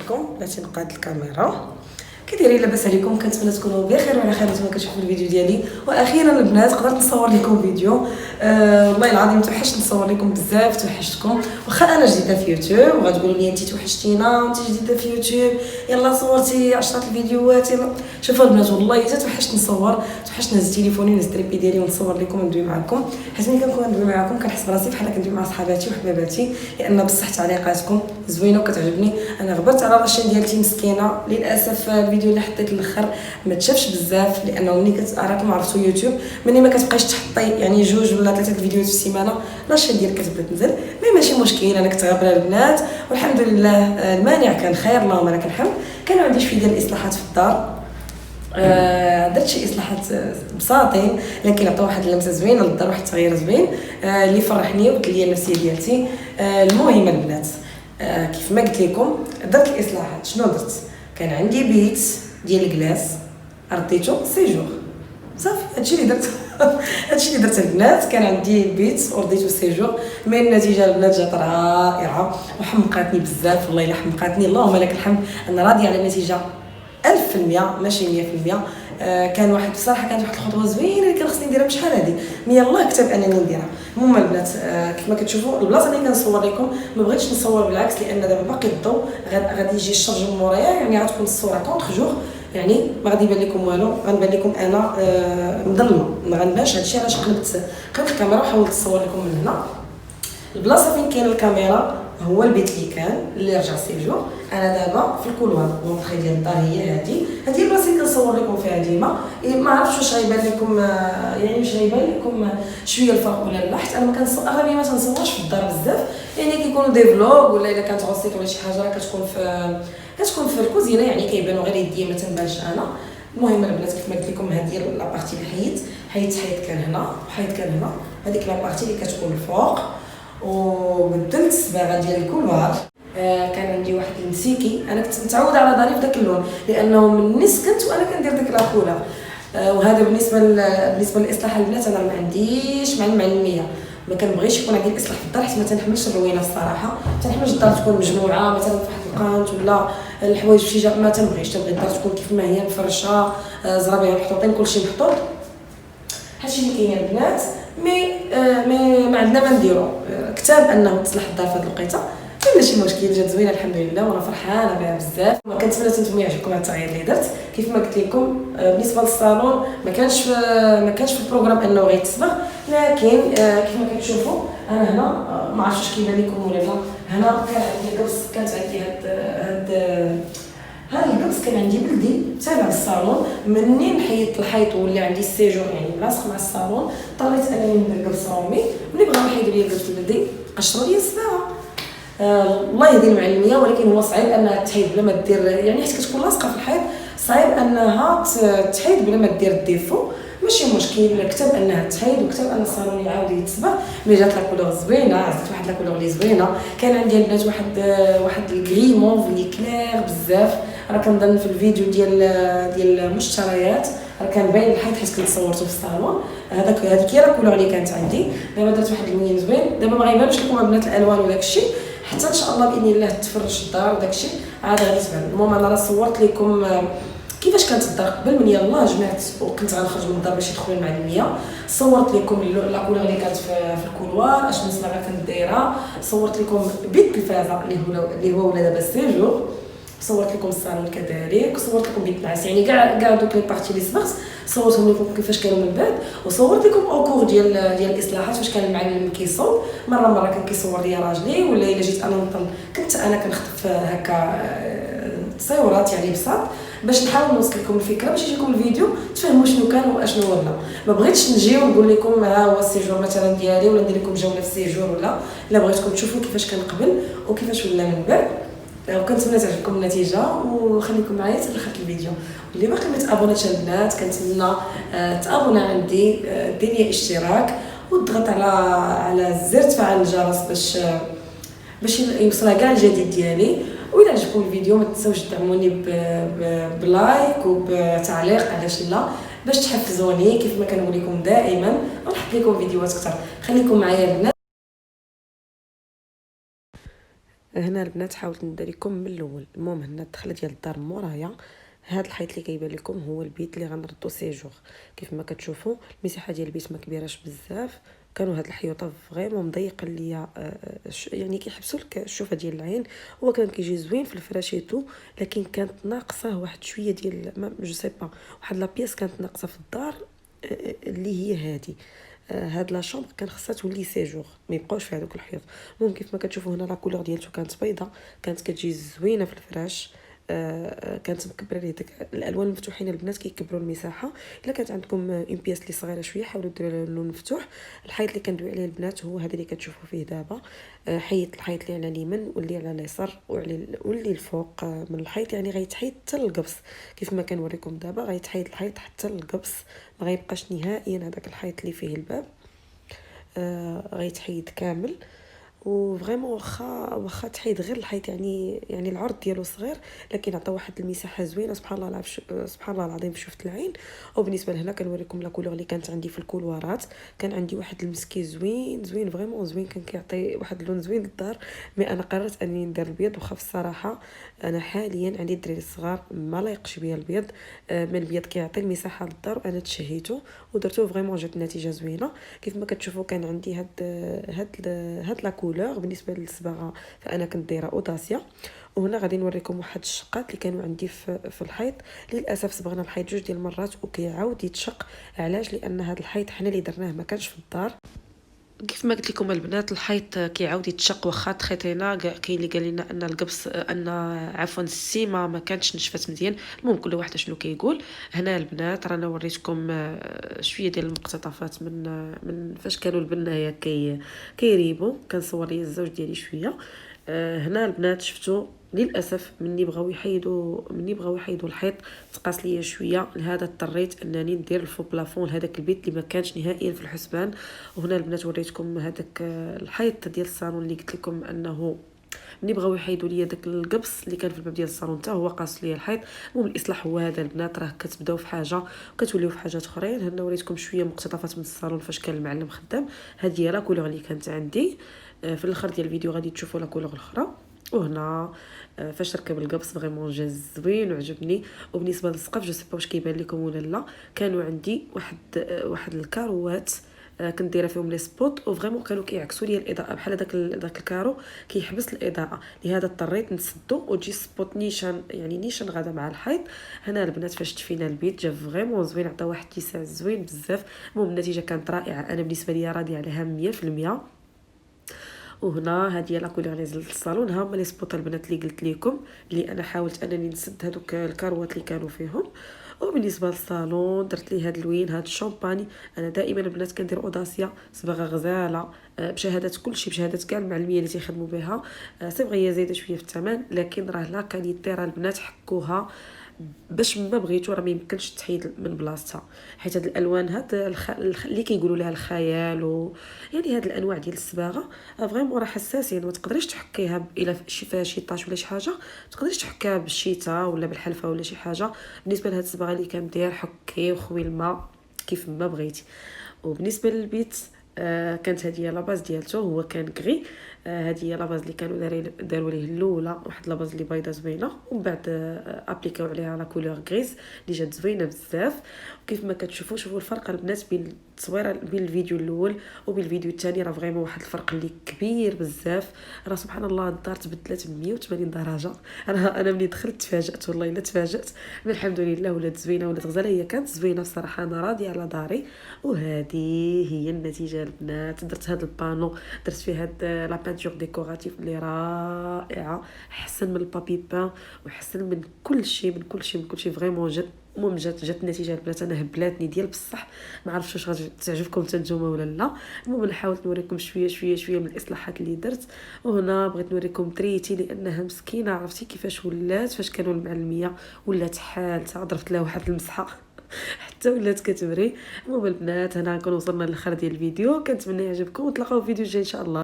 لكم بلاتي نقاد الكاميرا. كي دايرين؟ لاباس عليكم؟ كنتمنى تكونوا بخير وعلى خير نتوما كتشوفوا الفيديو ديالي. واخيرا البنات قدرت نصور لكم فيديو. والله العظيم توحشت نصور لكم بزاف، توحشتكم. واخا انا جديده في يوتيوب وغتقولوا لي انت توحشتينا وانت جديده في يوتيوب، يلا صورتي 10 الفيديوهات يلا. شوفوا البنات والله حتى توحشت نصور، توحشت نهز تليفوني ونهز التريبي ديالي ونصور لكم وندوي معكم. حيت ملي كنكون ندوي معكم كنحس براسي بحال كندوي مع صحاباتي وحباباتي، لان بصح تعليقاتكم زوينه وكتعجبني. انا غبرت على لاشين ديالتي مسكينه، للاسف الفيديو اللي حطيت الاخر ما تشافش بزاف، لانه ملي راكم عرفتوا يوتيوب ملي ما كتبقايش تحطي يعني 2 ولا 3 الفيديوهات في السيمانه لاشين ديالك كتبدا تنزل. مي ماشي مشكل، انا كنت غابره البنات والحمد لله المانع كان خير، اللهم لك الحمد. كانوا عندي شويه ديال الاصلاحات في الدار، درت شي اصلاحات بساطين لكن عطاو واحد اللمسه زوينه للدار، واحد التغيير زوين اللي فرحني وبدل لي النفسيه ديالتي. المهم البنات كيف ما قلت لكم درت الاصلاحات. شنو درت؟ كان عندي بيت ديال الكلاص رديته سيجور، صافي هادشي اللي درت. هادشي اللي درت البنات، كان عندي بيت ورديته سيجور. مي النتيجه البنات جات رائعه وحمقاتني بزاف، والله الا حمقاتني، اللهم لك الحمد. انا راضيه على النتيجه 1000% ماشي 100%. كان واحد بصراحه كانت واحد الخطوه زوينه اللي كان خصني نديرها بشحال هادي، مي يلاه كتب انني نديرها. المهم البنات كيف ما كتشوفوا البلاصه اللي كنصور لكم ما بغيتش نصور بالعكس، لان دابا باقي الضوء غادي يجي الشرج من مورايا، يعني غتكون الصوره كونتر جور، يعني ما غادي يبان لكم والو، غنبان لكم انا مظلمه، ما غنبانش. هادشي علاش قلبت الكاميرا وحاولت نصور لكم من هنا. البلاصه فين كاين الكاميرا هو البيت اللي رجع سيجور. انا دابا في الكولوار، دونك ديال الدار هي هذه البلاصه اللي كنصور لكم فيها ديما. ما عرفتش واش غيبان لكم يعني واش غيبان لكم شويه الفرق ولا لا، حيت انا ما كنصور اغلبيه ما تنصورش في الدار بزاف، يعني كيكونوا دي فلوغ ولا الا كانت غوسيط ولا شي حاجه راه كتكون في الكوزينه، يعني كيبانوا غير يديا ما تنبانش انا. المهم البنات كيف ما قلت لكم هذه لابارتي اللي حيت كان هنا وحيت كان هنا، هذيك لابارتي اللي كتكون الفوق. وبدلت الصباغه ديال الكولوار. كان عندي واحد المسيكي، انا كنت متعوده على داري بداك اللون لانه من سكنت وانا كندير ديك لاكولار. وهذا بالنسبه للاصلاح البنات انا ما عنديش مع المعلميه، ما كنبغيش يكون عندي الاصلاح في الدار حيت ما تنحملش الروينه الصراحه. تنحملش الدار تكون مجموعه مثلا في واحد القانت ولا الحوايج في شي ما تنبغيش، تنبغي الدار تكون كيف ما هي مفرشه، زرابيها محطوطين كلشي محطوط. هادشي اللي كاين البنات. ما عندنا ما نديرو، كتاب انه تصلح الدار في هذه الوقيته، ماشي مشكل، جات زوينه الحمد لله وانا فرحانه بها بزاف. كنتمنى نتوما يعجبكم هذا التغيير اللي درت. كيف ما قلت لكم بالنسبه للصالون ما كانش في البروغرام انه غيتصبغ، لكن كيف ما كتشوفوا انا هنا ما عرفتش واش كيبان لكم ولا لا. هنا كان عندي القبص، كانت عندي هاد القبص كان عندي بلدي تابع الصالون. منين حيدت الحيط واللي عندي السيجور يعني لاصق مع الصالون، طليت انني ندير القبص رومي. ملي بغاو يحيدوا لي القبص البلدي قشروا لي الصباغه. الله يهدي المعلميه، ولكن هو صعيب انها تحيد بلا ما دير، يعني حيت كتكون لاصقه في الحيط صعيب انها تحيد بلا ما دير الديفو. ماشي مشكل، كتب انها تحيد وكتب ان الصالون يعاود يتصبغ. ملي جات لاكولور زوينه، عزت واحد لاكولور لي زوينه. كان عندي البنات واحد الكري موف لي كلير بزاف، راه كنظن في الفيديو ديال المشتريات راه كان باين الحيط حيت كنت صورته في الصالون. هذيك هي لاكولور اللي كانت عندي. دابا درت واحد اللون زوين، دابا ما غيبانش لكم البنات الالوان وداك الشيء حتى ان شاء الله باذن الله تفرش الدار وداك الشيء عاد غادي تبان. المهم انا راه صورت لكم كيفاش كانت الدار قبل من يلاه جمعت وكنت غنخرج من الدار باش يدخل المعلميه. صورت لكم لاكولور اللي كانت في الكولوار، اشنو الصباغه كنت دايره. صورت لكم بيت التلفازه اللي هو ولا دابا السيجور. صورت لكم الصالون كذلك، صورت لكم بيت النعاس، يعني كاع دوك لي بارتي اللي صبغت صورتهم لكم كيفاش كانوا من بعد. وصورت لكم اوكور ديال الاصلاحات فاش كان المعلم كيصوب. مره كان كيصور لي راجلي، ولا الا جيت انا نطل كنت انا كنخطف هكا تصاورات يعني بساط باش نحاول نوصل لكم الفكره، باش يجيكم الفيديو تفهموا شنو كان واشنو ولا. ما بغيتش نجي ونقول لكم ها هو السيجور مثلا ديالي، ولا ندير لكم جوله في السيجور ولا لا. بغيتكم تشوفوا كيفاش كان قبل وكيفاش ولا من بعد. وكنتمنى تعجبكم النتيجه، وخليكم معايا حتى لاخر الفيديو. واللي باقي ما تابوناش البنات كنتمنى تابونا عندي، دير لي اشتراك وتضغط على زر تفعيل الجرس باش يوصلها كاع الجديد ديالي. وإلا عجبكم الفيديو ما تنساوش تدعموني بلايك وبتعليق، علاش لا، باش تحفزوني كيف ما كنقول لكم دائما ونحط لكم فيديوهات اكثر. خليكم معايا البنات. هنا البنات حاولت ندير لكم من الاول. المهم هنا الدخله ديال الدار مورايا، هذا الحيط اللي كيبان لكم هو البيت اللي غنردو سيجور. كيف ما كتشوفوا المساحه ديال البيت ما كبيراش بزاف، كانوا هاد الحيوطه فريمون مضيقه ليا، يعني كيحبسوا لك الشوفه ديال العين. هو كان كيجي زوين في الفراشيتو، لكن كانت ناقصه واحد شويه ديال جو سي با، واحد لا بيس كانت ناقصه في الدار، اللي هي هادي. هاد لا شومبر كان خصها تولي سيجور، ما يبقاوش في هذوك الحيوط. المهم كيف ما كتشوفوا هنا لا كولور ديالته كانت بيضه، كانت كتجي زوينه في الفراش. كانت مكبره ليه داك الالوان المفتوحين. البنات كيكبروا المساحه. الا كانت عندكم اون بياس اللي صغيره شويه حاولوا ديروا اللون مفتوح. الحيط اللي كندوي عليه البنات هو هذا اللي كتشوفوا فيه دابا. الحيط اللي على اليمين واللي على اليسار واللي الفوق من الحيط، يعني غيتحيد حتى للقبص. كيف ما كنوريكم دابا غيتحيد الحيط حتى للقبص، ما غيبقاش نهائيا هذاك الحيط اللي فيه الباب. غيتحيد كامل. وفريمون واخا تحيد غير الحيط، يعني العرض ديالو صغير، لكن عطى واحد المساحه زوينه. سبحان الله العظيم شفت العين. وبالنسبه لهنا كنوريكم لا كولور اللي كانت عندي في الكولوارات. كان عندي واحد المسكي زوين زوين فريمون زوين، كان كيعطي واحد اللون زوين للدار. مي انا قررت اني ندير البيض، وخا الصراحه انا حاليا عندي الدراري الصغار ما لايقش بيا البيض. من البيض كيعطي المساحه للدار، وانا تشهيته ودرته فريمون جات النتيجه زوينه. كيف ما كتشوفوا كان عندي هاد لا كولور. بالنسبه للصباغه فانا كنت دايره اوداسيا. وهنا غادي نوريكم واحد الشقات اللي كانوا عندي في الحيط. للاسف صبغنا الحيط جوج ديال المرات وكيعاود يتشق. علاش؟ لان هذا الحيط حنا اللي درناه ما كانش في الدار. كيف ما قلت لكم البنات الحيط كيعاود يتشق واخا تخيطينا. كاين اللي قال لنا ان القبص ان عفوا السيمه ما كانتش نشفت مزيان. المهم كل واحد شنو كيقول. هنا البنات رانا وريتكم شويه ديال المقتطفات من فاش كانوا البنايه كيريبوا. كنصور لي الزوج ديالي شويه. هنا البنات شفتوا للاسف مني بغاو يحيدوا الحيط تقاس ليا شويه، لهذا اضطريت انني ندير الفو بلافون لهذاك البيت اللي ما كانش نهائيا في الحسبان. وهنا البنات وريتكم هذاك الحيط ديال الصالون اللي قلت لكم انه مني بغاو يحيدوا ليا داك القبص اللي كان في الباب ديال الصالون حتى هو قاص ليا الحيط. المهم الاصلاح هو هذا البنات، راه كتبداو في حاجه وكتوليو في حاجات اخرين. هنا وريتكم شويه مقتطفات من الصالون فاش كان المعلم خدام. هذه هي لا كولور اللي كانت عندي. في الاخر ديال الفيديو غادي تشوفوا لا كولور الاخرى. وهنا فاش ركب القبص فريمون جا زوين وعجبني. وبالنسبه للسقف جو سي با واش كيبان لكم ولا لا، كانوا عندي واحد الكاروات كنت دايره فيهم لي سبوت، وفريمون كانوا كيعكسوا لي الاضاءه بحال داك الكارو كيحبس الاضاءه. لهذا اضطريت نسدو وتجي سبوت نيشان غادا مع الحيط. هنا البنات فاش تفينا البيت جا فريمون زوين، عطى واحد اتساع زوين بزاف. المهم النتيجه كانت رائعه، انا بالنسبه لي راضيه عليها 100%. وهنا هذه لا كولور اللي نزلت الصالون. ها هما لي سبوط البنات اللي قلت لكم اللي انا حاولت انني نسد هذوك الكاروات اللي كانوا فيهم. وبالنسبه للصالون درت لي هذا اللوين، هذا الشامباني. انا دائما البنات كندير اوداسيا صباغه غزاله بشهادات كلشي، بشهادات كاع المعلميه اللي تيخدموا بها. صبغه هي زايده شويه في الثمن، لكن راه لا كاليتي، راه البنات حكوها باش ما بغيتو، راه ما يمكنش تحيد من بلاصتها. حيت هاد الالوان اللي كيقولوا لها الخيال يعني هاد الانواع ديال الصباغه فريمون راه حساسين، ما تقدريش تحكيها الا فيها شي طاش ولا شي حاجه، ما تقدريش تحكيها بالشتاء ولا بالحلفه ولا شي حاجه. بالنسبه لهاد الصباغه اللي كندير حكي وخوي الماء كيف ما بغيتي. وبالنسبه للبيت كانت هذه لا باز ديالته، هو كان كغي. هذه هي لا باز اللي كانوا داروا ليه الاولى، واحد لا باز اللي بيضه زوينه، ومن بعد ابليكاو عليها لا كولور غريز اللي جات زوينه بزاف. وكيف ما كتشوفوا شوفوا الفرق البنات بين التصويره بين الفيديو الاول وبين الفيديو الثاني، راه فريمون واحد الفرق اللي كبير بزاف. راه سبحان الله الدار تبدلت 180 درجه. انا ملي دخلت تفاجات، والله الا تفاجات. الحمد لله ولات زوينه ولات غزاله. هي كانت زوينه الصراحه، انا راضيه على داري. وهذه هي النتيجه البنات. درت هذا البانو، درت فيه هاد لا بانتور ديكوراتيف اللي رائعه، حسن من البابي بان وحسن من كل شيء فريمون جات. المهم جات النتيجه البنات. انا هبلاتني ديال بصح، ما عرفتش واش غادي تعجبكم نتوما ولا لا. المهم انا حاولت نوريكم شويه من الاصلاحات اللي درت. وهنا بغيت نوريكم دريتي لانها مسكينه، عرفتي كيفاش ولات فاش كانوا المعلميه، ولات حالتها ضربت لها واحد المسحه حتى ولات كتبري. المهم البنات هنا نكون وصلنا للاخر ديال الفيديو، كنتمنى يعجبكم، ونتلاقاو في فيديو جاي ان شاء الله.